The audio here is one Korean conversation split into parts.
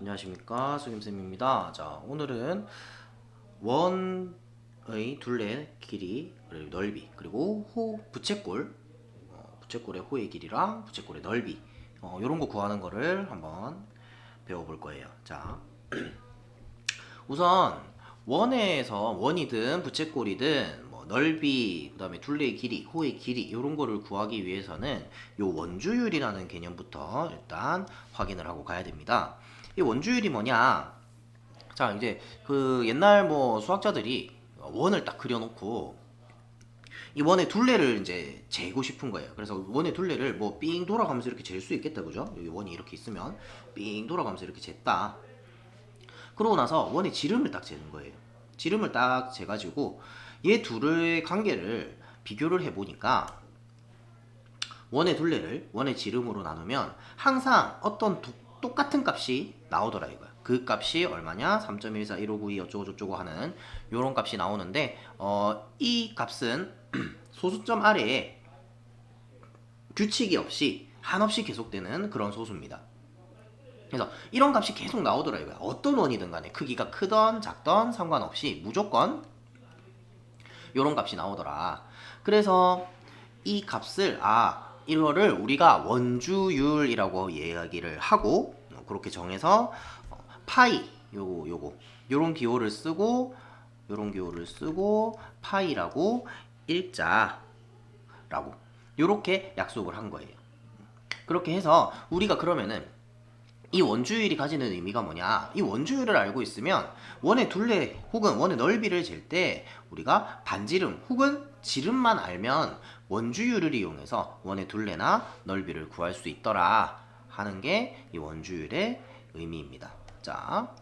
안녕하십니까, 수김쌤입니다. 자, 오늘은 원의 둘레 길이, 그리고 넓이, 그리고 부채꼴, 부채꼴의 호의 길이랑 부채꼴의 넓이, 이런 거 구하는 거를 한번 배워볼 거예요. 자, 우선 원에서 원이든 부채꼴이든 뭐 넓이, 그다음에 둘레의 길이, 호의 길이 이런 거를 구하기 위해서는 요 원주율이라는 개념부터 일단 확인을 하고 가야 됩니다. 이 원주율이 뭐냐? 자, 이제 그 옛날 뭐 수학자들이 원을 딱 그려놓고 이 원의 둘레를 이제 재고 싶은 거예요. 그래서 원의 둘레를 뭐 삥 돌아가면서 이렇게 잴 수 있겠다, 그죠? 여기 원이 이렇게 있으면 삥 돌아가면서 이렇게 쟀다. 그러고 나서 원의 지름을 딱 재는 거예요. 지름을 딱 재가지고 얘 둘의 관계를 비교를 해보니까 원의 둘레를 원의 지름으로 나누면 항상 어떤 똑같은 값이 나오더라 이거야. 그 값이 얼마냐? 3.14, 1592 어쩌고저쩌고 하는 요런 값이 나오는데 이 값은 소수점 아래에 규칙이 없이 한없이 계속되는 그런 소수입니다. 그래서 이런 값이 계속 나오더라 이거야. 어떤 원이든 간에 크기가 크던 작던 상관없이 무조건 요런 값이 나오더라. 그래서 이 값을 이거를 우리가 원주율이라고 이야기를 하고 그렇게 정해서 파이 요거 요런 기호를 쓰고 요런 기호를 쓰고 파이라고 읽자라고 요렇게 약속을 한 거예요. 그렇게 해서 우리가 그러면은 이 원주율이 가지는 의미가 뭐냐? 이 원주율을 알고 있으면 원의 둘레 혹은 원의 넓이를 잴 때 우리가 반지름 혹은 지름만 알면 원주율을 이용해서 원의 둘레나 넓이를 구할 수 있더라 하는 게 이 원주율의 의미입니다. 자,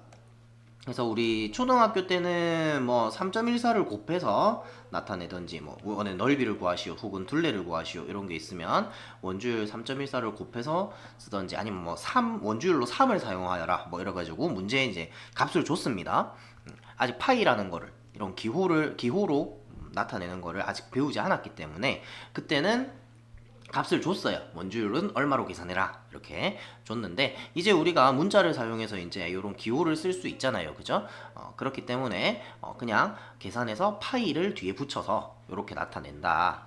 그래서 우리 초등학교 때는 뭐 3.14를 곱해서 나타내든지 뭐 원의 넓이를 구하시오 혹은 둘레를 구하시오 이런 게 있으면 원주율 3.14를 곱해서 쓰든지 아니면 뭐 원주율로 3을 사용하여라 뭐 이래 가지고 문제에 이제 값을 줬습니다. 아직 파이라는 거를 이런 기호로 나타내는 거를 아직 배우지 않았기 때문에 그때는 값을 줬어요. 원주율은 얼마로 계산해라 이렇게 줬는데 이제 우리가 문자를 사용해서 이제 이런 기호를 쓸 수 있잖아요, 그죠? 그렇기 때문에 그냥 계산해서 파이를 뒤에 붙여서 이렇게 나타낸다.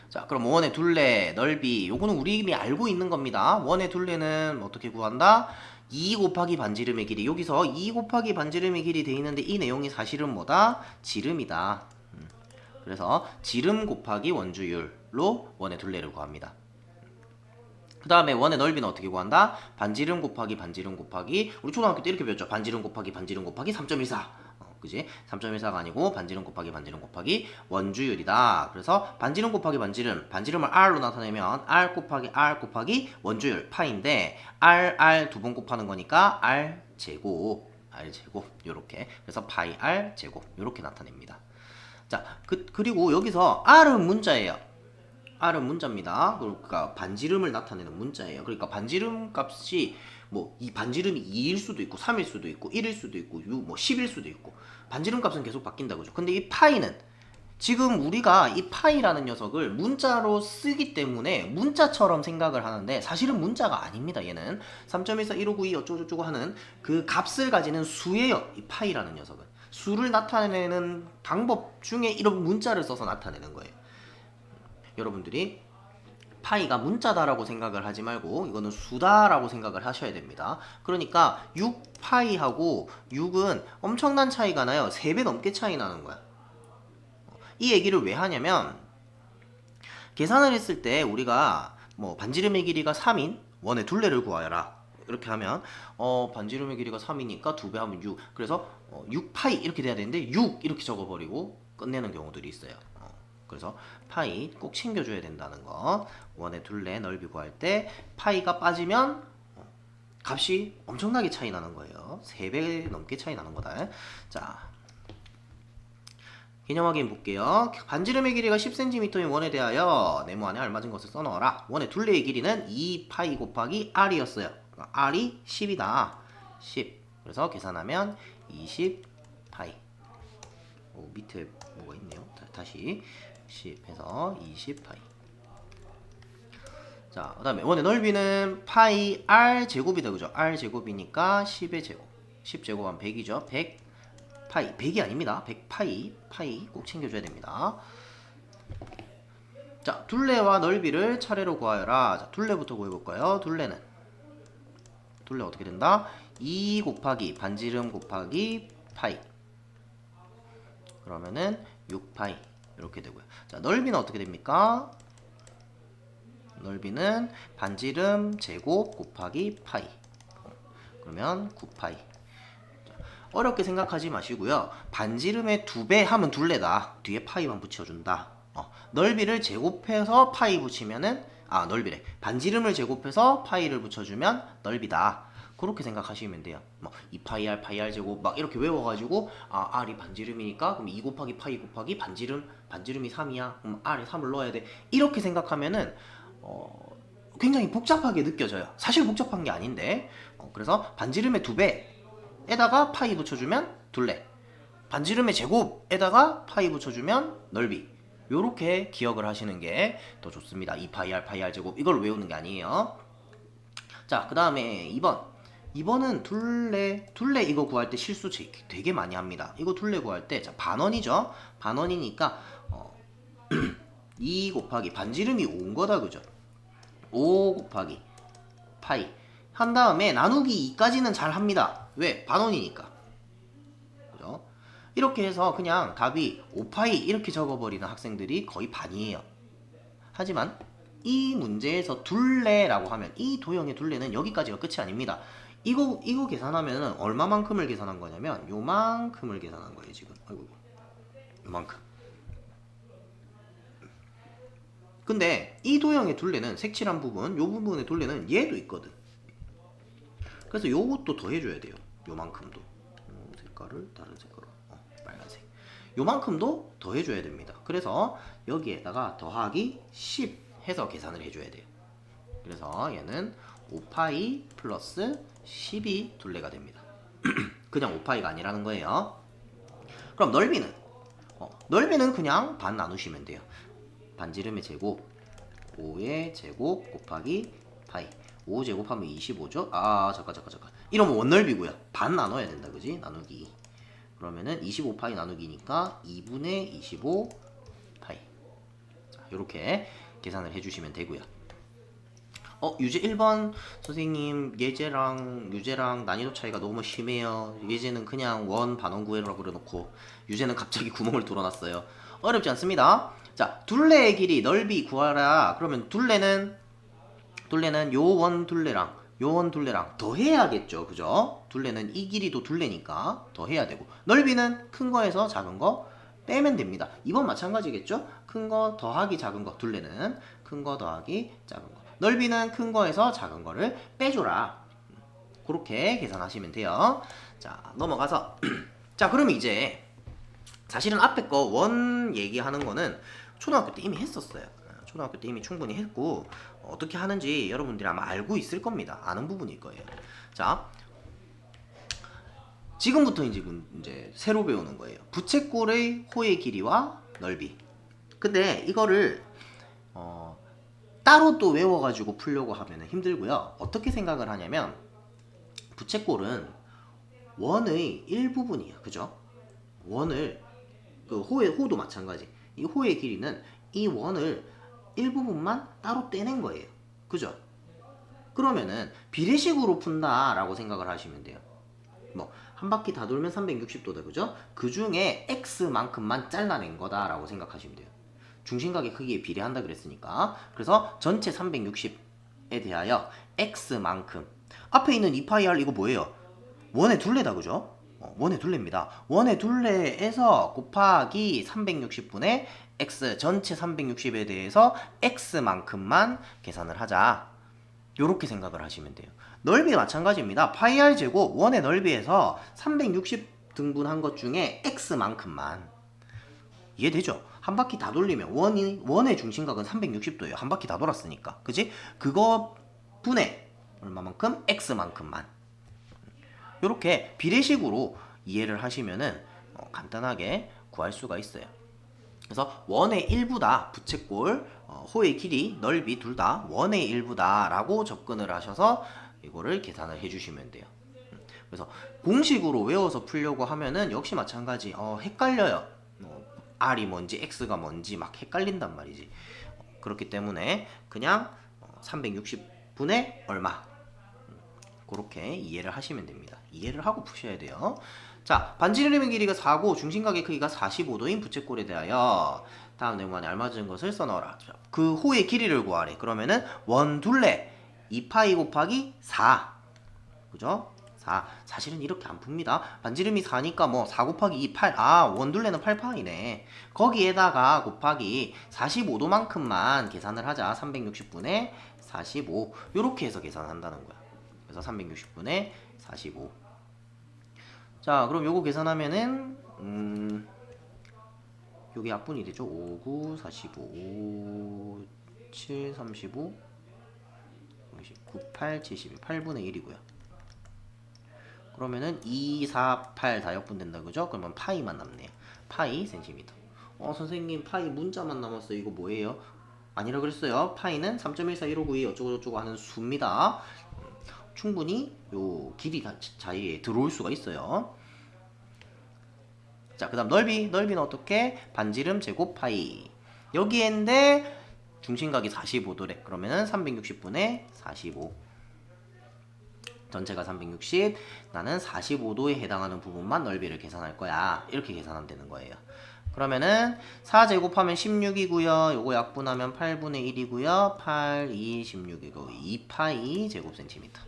자, 그럼 원의 둘레 넓이 요거는 우리 이미 알고 있는 겁니다. 원의 둘레는 어떻게 구한다? 2 곱하기 반지름의 길이, 여기서 2 곱하기 반지름의 길이 돼 있는데 이 내용이 사실은 뭐다? 지름이다. 그래서 지름 곱하기 원주율로 원의 둘레를 구합니다. 그 다음에 원의 넓이는 어떻게 구한다? 반지름 곱하기 반지름 곱하기, 우리 초등학교 때 이렇게 배웠죠. 반지름 곱하기 반지름 곱하기 3.14. 그지? 3.14가 아니고 반지름 곱하기 반지름 곱하기 원주율이다. 그래서 반지름 곱하기 반지름을 r로 나타내면 r 곱하기 r 곱하기 원주율 파인데 r 두 번 곱하는 거니까 r 제곱 요렇게. 그래서 파이 r 제곱 요렇게 나타냅니다. 자, 그리고 여기서 r은 문자예요. r은 문자입니다. 그러니까 반지름을 나타내는 문자예요. 그러니까 반지름 값이 뭐 이 반지름이 2일 수도 있고 3일 수도 있고 1일 수도 있고 6, 뭐 10일 수도 있고 반지름 값은 계속 바뀐다 그죠. 근데 이 파이는 지금 우리가 이 파이라는 녀석을 문자로 쓰기 때문에 문자처럼 생각을 하는데 사실은 문자가 아닙니다. 얘는 3.14, 1592 어쩌고저쩌고 하는 그 값을 가지는 수예요. 이 파이라는 녀석은. 수를 나타내는 방법 중에 이런 문자를 써서 나타내는 거예요. 여러분들이 파이가 문자다라고 생각을 하지 말고 이거는 수다라고 생각을 하셔야 됩니다. 그러니까 6파이하고 6은 엄청난 차이가 나요. 3배 넘게 차이 나는 거야. 이 얘기를 왜 하냐면 계산을 했을 때 우리가 뭐 반지름의 길이가 3인 원의 둘레를 구하여라 이렇게 하면 반지름의 길이가 3이니까 2배 하면 6. 그래서 6파이 이렇게 돼야 되는데 6 이렇게 적어버리고 끝내는 경우들이 있어요. 그래서 파이 꼭 챙겨줘야 된다는 거. 원의 둘레 넓이 구할 때 파이가 빠지면 값이 엄청나게 차이 나는 거예요. 3배 넘게 차이 나는 거다. 자, 개념 확인 볼게요. 반지름의 길이가 10cm인 원에 대하여 네모 안에 알맞은 것을 써넣어라. 원의 둘레의 길이는 2파이 곱하기 r이었어요. r이 10이다. 10. 그래서 계산하면 20파이. 밑에 뭐가 있네요. 다시 10 해서 20파이. 자, 그 다음에 원의 넓이는 파이 r 제곱이다. 그죠? r 제곱이니까 10의 제곱. 10제곱하면 100이죠. 100 파이. 100이 아닙니다. 100 파이. 파이 꼭 챙겨줘야 됩니다. 자, 둘레와 넓이를 차례로 구하여라. 자, 둘레부터 구해볼까요? 둘레 어떻게 된다? 2 곱하기 반지름 곱하기 파이. 그러면은 6파이 이렇게 되고요. 자, 넓이는 어떻게 됩니까? 넓이는 반지름 제곱 곱하기 파이. 그러면 9파이. 어렵게 생각하지 마시고요. 반지름의 2배 하면 둘레다. 뒤에 파이만 붙여준다. 넓이를 제곱해서 파이 붙이면은 넓이래. 반지름을 제곱해서 파이를 붙여주면 넓이다. 그렇게 생각하시면 돼요. 뭐 2파이 r 파이 r 제곱 막 이렇게 외워가지고 r이 반지름이니까 그럼 2 곱하기 파이 곱하기 반지름이 3이야. 그럼 r에 3을 넣어야 돼. 이렇게 생각하면은 굉장히 복잡하게 느껴져요. 사실 복잡한 게 아닌데 그래서 반지름의 2배에다가 파이 붙여주면 둘레, 반지름의 제곱에다가 파이 붙여주면 넓이. 요렇게 기억을 하시는 게 더 좋습니다. 2파이 r 파이 r 제곱 이걸 외우는 게 아니에요. 자, 그 다음에 2번은 둘레 이거 구할 때 실수 되게 많이 합니다. 이거 둘레 구할 때 반원이죠. 반원이니까 2 곱하기 반지름이 5인 거다. 그죠? 5 곱하기 파이 한 다음에 나누기 2까지는 잘 합니다. 왜? 반원이니까. 그죠? 이렇게 해서 그냥 답이 5파이 이렇게 적어버리는 학생들이 거의 반이에요. 하지만 이 문제에서 둘레라고 하면 이 도형의 둘레는 여기까지가 끝이 아닙니다. 이거 계산하면 얼마만큼을 계산한 거냐면 요만큼을 계산한 거예요. 지금 아이고 요만큼. 근데 이 도형의 둘레는 색칠한 부분, 요 부분의 둘레는 얘도 있거든. 그래서 요것도 더 해줘야 돼요. 요만큼도. 색깔을 다른 색깔로. 빨간색. 요만큼도 더 해줘야 됩니다. 그래서 여기에다가 더하기 10 해서 계산을 해줘야 돼요. 그래서 얘는 5파이 플러스 10이 둘레가 됩니다. 그냥 5파이가 아니라는 거예요. 그럼 넓이는? 넓이는 그냥 반 나누시면 돼요. 반지름의 제곱 5의 제곱 곱하기 파이. 5 제곱하면 25죠? 잠깐. 이러면 원넓이고요. 반 나눠야 된다. 그지? 나누기. 그러면은 25파이 나누기니까 2분의 25 파이. 자, 요렇게 계산을 해주시면 되고요. 유제 1번 선생님 예제랑 유제랑 난이도 차이가 너무 심해요. 예제는 그냥 원 반원 구해라고 그래놓고 유제는 갑자기 구멍을 뚫어놨어요. 어렵지 않습니다. 자, 둘레의 길이 넓이 구하라. 그러면 둘레는 요 원 둘레랑 더 해야겠죠. 그죠? 둘레는 이 길이도 둘레니까 더 해야 되고 넓이는 큰 거에서 작은 거 빼면 됩니다. 이번 마찬가지겠죠? 큰 거 더하기 작은 거. 둘레는 큰 거 더하기 작은 거. 넓이는 큰 거에서 작은 거를 빼줘라. 그렇게 계산하시면 돼요. 자, 넘어가서 자, 그럼 이제 사실은 앞에 거 원 얘기하는 거는 초등학교 때 이미 했었어요. 초등학교 때 이미 충분히 했고 어떻게 하는지 여러분들이 아마 알고 있을 겁니다. 아는 부분일 거예요. 자, 지금부터 이제 새로 배우는 거예요. 부채꼴의 호의 길이와 넓이. 근데 이거를 따로 또 외워가지고 풀려고 하면 힘들고요. 어떻게 생각을 하냐면 부채꼴은 원의 일부분이에요. 그죠? 원을 그 호도 마찬가지. 이 호의 길이는 이 원을 일부분만 따로 떼낸 거예요. 그죠? 그러면은 비례식으로 푼다라고 생각을 하시면 돼요. 뭐 한 바퀴 다 돌면 360도다. 그죠? 그 중에 x만큼만 잘라낸 거다라고 생각하시면 돼요. 중심각의 크기에 비례한다 그랬으니까. 그래서 전체 360에 대하여 x만큼. 앞에 있는 2파이r 이거 뭐예요? 원의 둘레다. 그죠? 원의 둘레입니다. 원의 둘레에서 곱하기 360분의 x 전체 360에 대해서 x만큼만 계산을 하자. 요렇게 생각을 하시면 돼요. 넓이 마찬가지입니다. 파이 r 제곱 원의 넓이에서 360 등분한 것 중에 x만큼만. 이해되죠? 한 바퀴 다 돌리면 원의 중심각은 360도예요. 한 바퀴 다 돌았으니까. 그지? 그거 분의 얼마만큼? x만큼만. 요렇게 비례식으로 이해를 하시면은 간단하게 구할 수가 있어요. 그래서 원의 일부다 부채꼴 호의 길이 넓이 둘 다 원의 일부다 라고 접근을 하셔서 이거를 계산을 해주시면 돼요. 그래서 공식으로 외워서 풀려고 하면은 역시 마찬가지 헷갈려요. R이 뭔지 X가 뭔지 막 헷갈린단 말이지. 그렇기 때문에 그냥 360분의 얼마 그렇게 이해를 하시면 됩니다. 이해를 하고 푸셔야 돼요. 자, 반지름의 길이가 4고 중심각의 크기가 45도인 부채꼴에 대하여 다음 내용만에 알맞은 것을 써넣어라. 그 호의 길이를 구하래. 그러면은 원 둘레 2파이 곱하기 4. 그죠? 4. 사실은 이렇게 안 풉니다. 반지름이 4니까 뭐 4 곱하기 2, 8. 원둘레는 8파이네. 거기에다가 곱하기 45도만큼만 계산을 하자. 360분의 45. 요렇게 해서 계산한다는 거야. 그래서 360분의 45. 자, 그럼 요거 계산하면은 요게 약분이 되죠. 5, 9, 45, 5, 7, 35, 9, 8, 72, 8분의 1이고요. 그러면은 2, 4, 8 다 역분된다 그죠? 그러면 파이만 남네요. 파이 센티미터. 선생님 파이 문자만 남았어요. 이거 뭐예요? 아니라 그랬어요. 파이는 3.14159 어쩌고저쩌고 하는 수입니다. 충분히 요 길이 자리에 들어올 수가 있어요. 자, 그 다음 넓이는 어떻게? 반지름 제곱 파이. 여기인데 중심각이 45도래. 그러면은 360분의 45. 전체가 360. 나는 45도에 해당하는 부분만 넓이를 계산할 거야. 이렇게 계산하면 되는 거예요. 그러면은 4 제곱하면 16이고요. 요거 약분하면 8분의 1이고요. 8, 2, 16이고 2파이 제곱센티미터.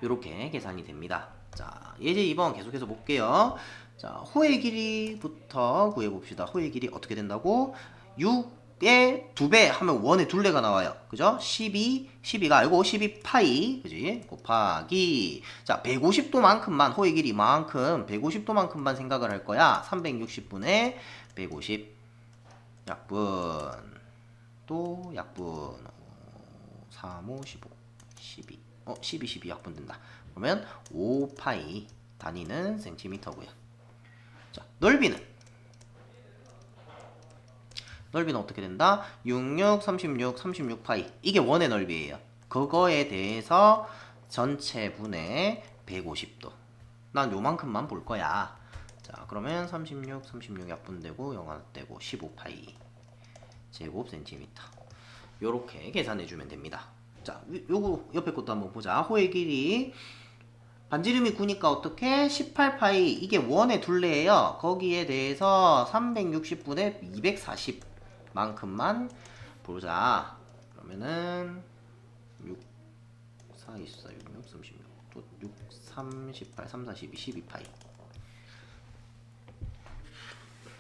이렇게 계산이 됩니다. 자, 예제 2번 계속해서 볼게요. 자, 호의 길이부터 구해봅시다. 호의 길이 어떻게 된다고? 6의 2배 하면 원의 둘레가 나와요. 그죠? 12가 알고 12파이, 그지? 곱하기. 자, 150도만큼만, 호의 길이만큼, 150도만큼만 생각을 할 거야. 360분의 150. 약분. 또 약분. 3, 5, 15, 12. 12 약분된다. 그러면 5파이 단위는 센티미터고요. 자, 넓이는 어떻게 된다? 66, 36, 36파이. 이게 원의 넓이에요. 그거에 대해서 전체 분의 150도. 난 요만큼만 볼 거야. 자, 그러면 36 약분되고 0 떼고 15파이 제곱 센티미터. 요렇게 계산해주면 됩니다. 자, 요거 옆에 것도 한번 보자. 호의 길이 반지름이 9니까 어떻게? 18파이. 이게 원의 둘레예요. 거기에 대해서 360분의 240만큼만 보자. 그러면은 6, 4, 24, 6, 6, 36, 또 6, 3, 18, 3, 4, 12, 12파이.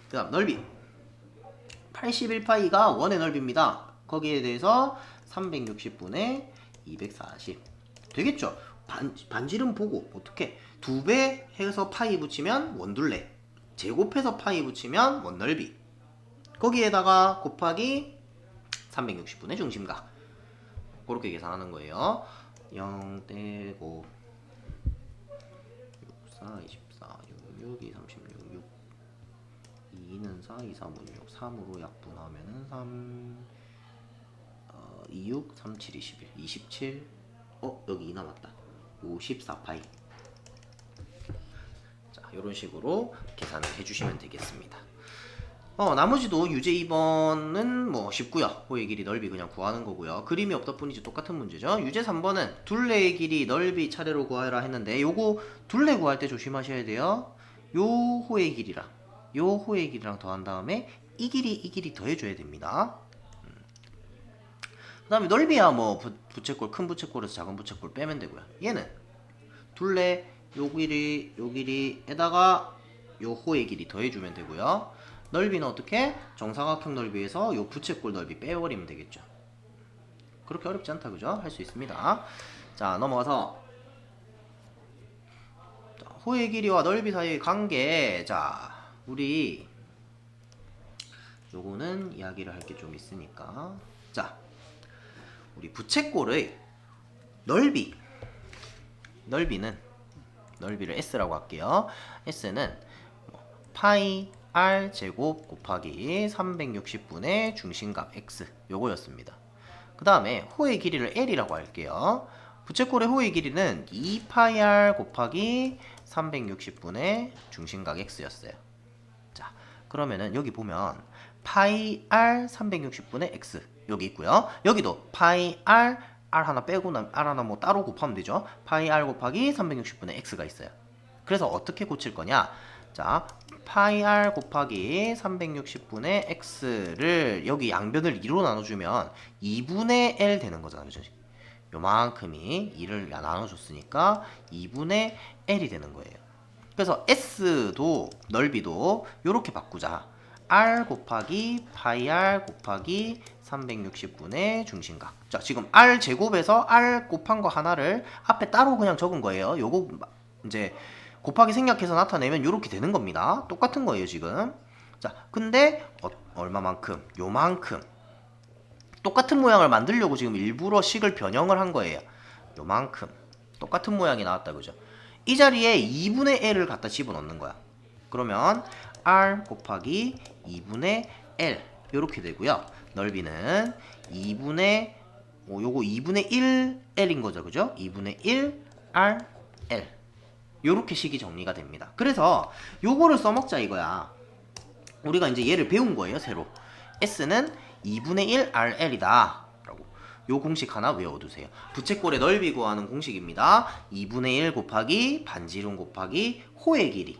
그 다음 넓이 81파이가 원의 넓이입니다. 거기에 대해서 360분의 240 되겠죠? 반지름 보고 어떻게 2배 해서 파이 붙이면 원둘레, 제곱해서 파이 붙이면 원넓이, 거기에다가 곱하기 360분의 중심각. 그렇게 계산하는 거예요. 0 떼고 6, 4, 24, 6, 6, 2, 36, 6 2는 4, 2, 3, 5, 6 3으로 약분하면은 3 26, 37, 21, 27. 여기 2 남았다. 54파이. 자, 이런 식으로 계산을 해주시면 되겠습니다. 나머지도 유제 2번은 뭐 쉽고요. 호의 길이 넓이 그냥 구하는 거고요. 그림이 없다 뿐이지 똑같은 문제죠. 유제 3번은 둘레의 길이 넓이 차례로 구하라 했는데 요거 둘레 구할 때 조심하셔야 돼요. 요 호의 길이랑 더한 다음에 이 길이 더해줘야 됩니다. 그 다음에 넓이야 뭐 부채꼴, 큰 부채꼴에서 작은 부채꼴 빼면 되고요. 얘는 둘레 요 길이에다가 요 호의 길이 더해주면 되고요. 넓이는 어떻게? 정사각형 넓이에서 요 부채꼴 넓이 빼버리면 되겠죠. 그렇게 어렵지 않다 그죠? 할 수 있습니다. 자, 넘어가서 호의 길이와 넓이 사이의 관계. 자, 우리 요거는 이야기를 할 게 좀 있으니까. 자, 우리 부채꼴의 넓이는 넓이를 S라고 할게요. S는 파이 r 제곱 곱하기 360분의 중심각 x 요거였습니다. 그 다음에 호의 길이를 l이라고 할게요. 부채꼴의 호의 길이는 2πr 곱하기 360분의 중심각 x였어요. 자, 그러면은 여기 보면 파이 r 360분의 x 여기 있고요. 여기도 파이 r 하나 빼고 r 하나 뭐 따로 곱하면 되죠. 파이 r 곱하기 360분의 x가 있어요. 그래서 어떻게 고칠 거냐? 자, 파이 r 곱하기 360분의 x를 여기 양변을 2로 나눠주면 2분의 l 되는 거잖아요. 그죠? 요만큼이 2를 나눠줬으니까 2분의 l이 되는 거예요. 그래서 s도 넓이도 이렇게 바꾸자. r 곱하기 파이 r 곱하기 360분의 중심각. 자, 지금 r 제곱에서 r 곱한 거 하나를 앞에 따로 그냥 적은 거예요. 요거 이제 곱하기 생략해서 나타내면 이렇게 되는 겁니다. 똑같은 거예요, 지금. 자, 근데 얼마만큼? 요만큼. 똑같은 모양을 만들려고 지금 일부러 식을 변형을 한 거예요. 요만큼. 똑같은 모양이 나왔다, 그죠? 이 자리에 2분의 l을 갖다 집어넣는 거야. 그러면 r 곱하기 2분의 l 이렇게 되고요. 넓이는 2분의 요거 2분의 1l인 거죠, 그죠? 2분의 1 r l 요렇게 식이 정리가 됩니다. 그래서 요거를 써먹자 이거야. 우리가 이제 얘를 배운 거예요, 새로. s는 2분의 1 rl이다. 요 공식 하나 외워두세요. 부채꼴의 넓이 구하는 공식입니다. 2분의 1 곱하기 반지름 곱하기 호의 길이.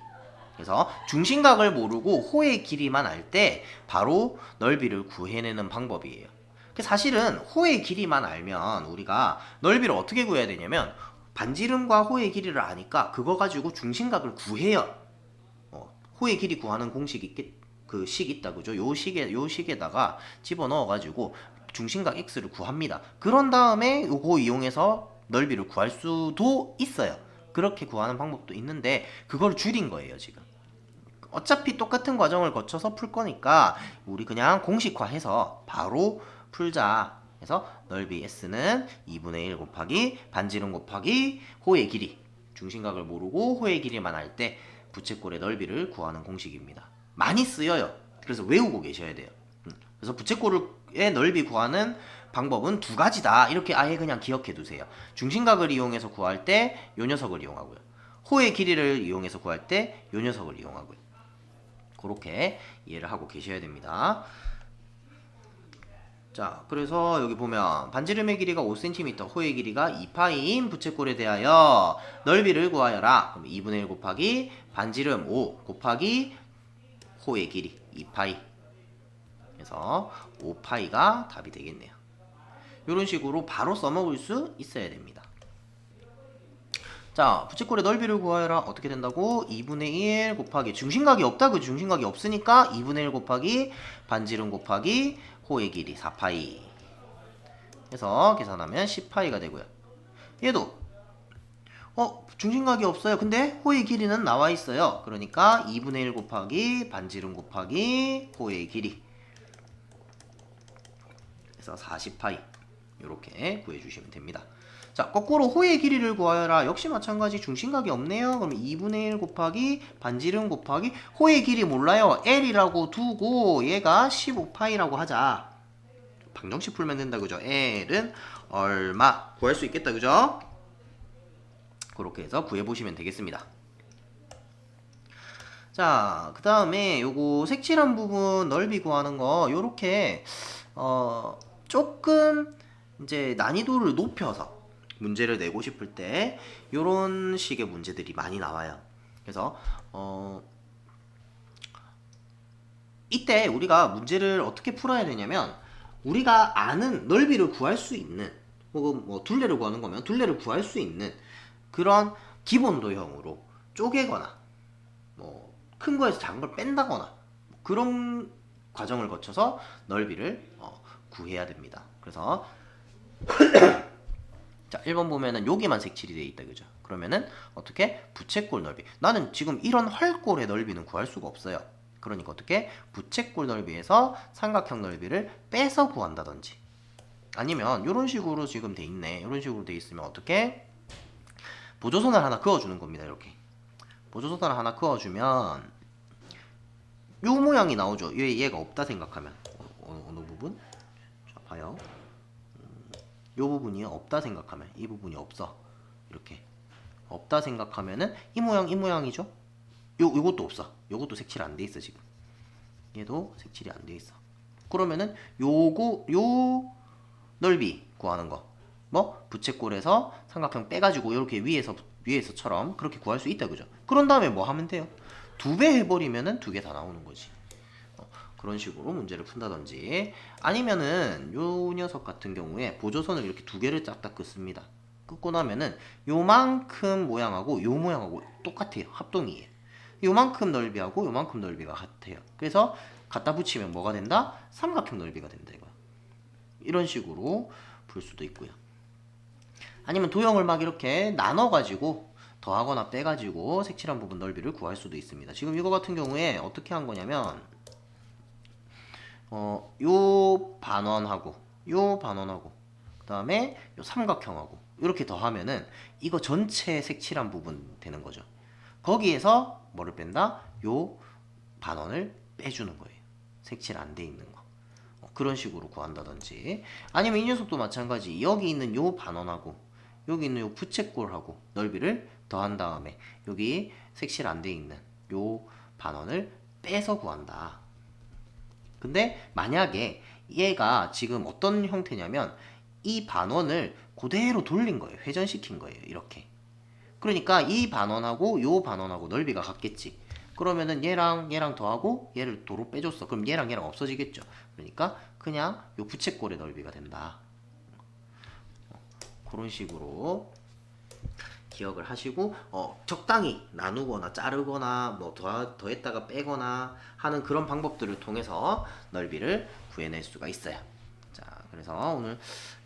그래서 중심각을 모르고 호의 길이만 알 때 바로 넓이를 구해내는 방법이에요. 사실은 호의 길이만 알면 우리가 넓이를 어떻게 구해야 되냐면 반지름과 호의 길이를 아니까 그거 가지고 중심각을 구해요. 호의 길이 구하는 공식이 그 식 있다, 그죠? 요 식에다가 집어넣어가지고 중심각 x를 구합니다. 그런 다음에 요거 이용해서 넓이를 구할 수도 있어요. 그렇게 구하는 방법도 있는데 그걸 줄인 거예요, 지금. 어차피 똑같은 과정을 거쳐서 풀 거니까 우리 그냥 공식화해서 바로 풀자. 그래서 넓이 s는 2분의 1 곱하기 반지름 곱하기 호의 길이. 중심각을 모르고 호의 길이만 할 때 부채꼴의 넓이를 구하는 공식입니다. 많이 쓰여요. 그래서 외우고 계셔야 돼요. 그래서 부채꼴의 넓이 구하는 방법은 두 가지다. 이렇게 아예 그냥 기억해 두세요. 중심각을 이용해서 구할 때 요 녀석을 이용하고요. 호의 길이를 이용해서 구할 때 요 녀석을 이용하고요. 그렇게 이해를 하고 계셔야 됩니다. 자, 그래서 여기 보면 반지름의 길이가 5cm, 호의 길이가 2파인 부채꼴에 대하여 넓이를 구하여라. 그럼 2분의 1 곱하기 반지름 5 곱하기 호의 길이 2파이. 그래서 5파이가 답이 되겠네요. 이런 식으로 바로 써먹을 수 있어야 됩니다. 자, 부채꼴의 넓이를 구하여라. 어떻게 된다고? 2분의 1 곱하기 중심각이 없다. 그 중심각이 없으니까 2분의 1 곱하기 반지름 곱하기 호의 길이 4파이 해서 계산하면 10파이가 되고요. 얘도 중심각이 없어요. 근데 호의 길이는 나와 있어요. 그러니까 2분의 1 곱하기 반지름 곱하기 호의 길이 그래서 40파이 이렇게 구해주시면 됩니다. 자, 거꾸로 호의 길이를 구하여라. 역시 마찬가지 중심각이 없네요. 그럼 2분의 1 곱하기 반지름 곱하기 호의 길이 몰라요. L이라고 두고 얘가 15파이라고 하자. 방정식 풀면 된다, 그죠? L은 얼마? 구할 수 있겠다, 그죠? 그렇게 해서 구해보시면 되겠습니다. 자, 그 다음에 요거 색칠한 부분 넓이 구하는 거 요렇게 조금 이제 난이도를 높여서 문제를 내고 싶을 때 요런 식의 문제들이 많이 나와요. 그래서 이때 우리가 문제를 어떻게 풀어야 되냐면 우리가 아는 넓이를 구할 수 있는 혹은 뭐 둘레를 구하는 거면 둘레를 구할 수 있는 그런 기본 도형으로 쪼개거나 뭐 큰 거에서 작은 걸 뺀다거나 그런 과정을 거쳐서 넓이를 구해야 됩니다. 그래서 자, 1번 보면은 여기만 색칠이 되어 있다, 그죠? 그러면은 어떻게? 부채꼴 넓이. 나는 지금 이런 활꼴의 넓이는 구할 수가 없어요. 그러니까 어떻게? 부채꼴 넓이에서 삼각형 넓이를 빼서 구한다든지 아니면 이런 식으로 지금 돼 있네. 이런 식으로 돼 있으면 어떻게? 보조선을 하나 그어주는 겁니다. 이렇게 보조선을 하나 그어주면 요 모양이 나오죠. 얘가 없다 생각하면 어느 부분? 자, 봐요. 요 부분이 없다 생각하면 이 부분이 없어. 이렇게 없다 생각하면은 이 모양이죠. 요것도 없어. 요것도 색칠 안 돼 있어 지금. 얘도 색칠이 안 돼 있어. 그러면은 요 넓이 구하는 거. 뭐 부채꼴에서 삼각형 빼가지고 이렇게 위에서처럼 그렇게 구할 수 있다 그죠? 그런 다음에 뭐 하면 돼요? 2배 해버리면은 2개 다 나오는 거지. 그런 식으로 문제를 푼다든지 아니면은 요 녀석 같은 경우에 보조선을 이렇게 2개를 짝딱 긋습니다. 긋고 나면은 요만큼 모양하고 요 모양하고 똑같아요. 합동이에요. 요만큼 넓이하고 요만큼 넓이가 같아요. 그래서 갖다 붙이면 뭐가 된다? 삼각형 넓이가 된다 이거야. 이런 식으로 풀 수도 있고요. 아니면 도형을 막 이렇게 나눠가지고 더하거나 빼가지고 색칠한 부분 넓이를 구할 수도 있습니다. 지금 이거 같은 경우에 어떻게 한 거냐면 요 반원하고 그 다음에 요 삼각형하고 이렇게 더하면은 이거 전체 색칠한 부분 되는 거죠. 거기에서 뭐를 뺀다? 요 반원을 빼주는 거예요. 색칠 안 돼 있는 거. 그런 식으로 구한다든지 아니면 이 녀석도 마찬가지 여기 있는 요 반원하고 여기 있는 요 부채꼴하고 넓이를 더한 다음에 여기 색칠 안 돼 있는 요 반원을 빼서 구한다. 근데 만약에 얘가 지금 어떤 형태냐면 이 반원을 그대로 돌린 거예요. 회전시킨 거예요. 이렇게. 그러니까 이 반원하고 요 반원하고 넓이가 같겠지. 그러면은 얘랑 더하고 얘를 도로 빼줬어. 그럼 얘랑 없어지겠죠. 그러니까 그냥 요 부채꼴의 넓이가 된다. 그런 식으로 기억을 하시고 적당히 나누거나 자르거나 뭐 더했다가 빼거나 하는 그런 방법들을 통해서 넓이를 구해낼 수가 있어요. 자, 그래서 오늘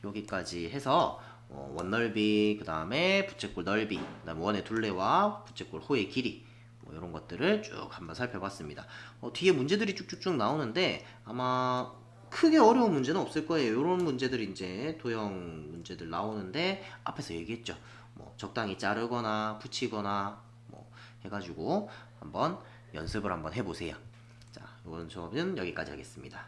여기까지 해서 원넓이, 그 다음에 부채꼴 넓이, 그 다음에 원의 둘레와 부채꼴 호의 길이 뭐 이런 것들을 쭉 한번 살펴봤습니다. 뒤에 문제들이 쭉쭉쭉 나오는데 아마 크게 어려운 문제는 없을 거예요. 이런 문제들이 이제 도형 문제들 나오는데 앞에서 얘기했죠. 뭐 적당히 자르거나 붙이거나 뭐 해가지고 한번 연습을 한번 해보세요. 자, 이번 수업은 여기까지 하겠습니다.